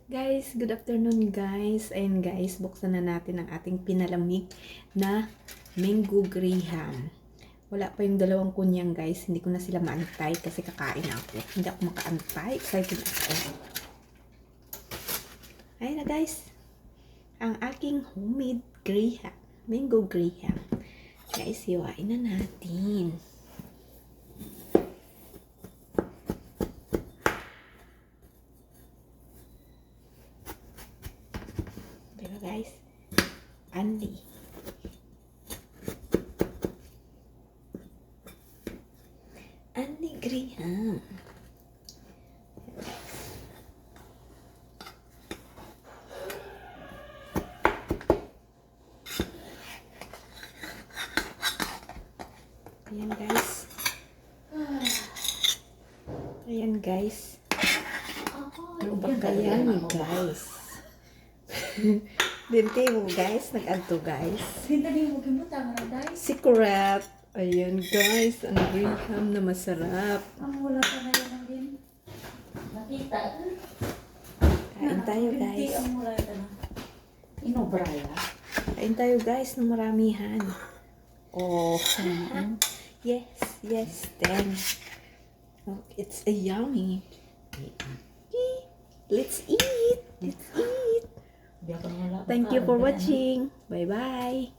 Guys, good afternoon guys. Ayan guys, buksan na natin ang ating pinalamig na mango graham. Wala pa yung dalawang kunyang guys. Hindi ko na sila maantay kasi kakain ako. Hindi ako makaantay. Excited ako. Ayan na guys. Ang aking homemade graham. Mango graham. Guys, hiwain na natin. Diba guys? Andy. Andy Graham. Ayan guys. Ayan guys. Ano ba kaya ni guys? Dente mo guys, nag-adto guys. Hindi mo kimuta nga guys. Secret. Ayan guys, ang graham na masarap. Ang wala pa na yan din. Nakita. Kain tayo guys. Hindi ang wala ka na. Inobraya. Kain tayo guys ng maramihan. Oh. Yes, yes, thanks. Oh, it's a yummy. Let's eat. Let's eat. Biya ka wala. Thank you for watching. Bye-bye.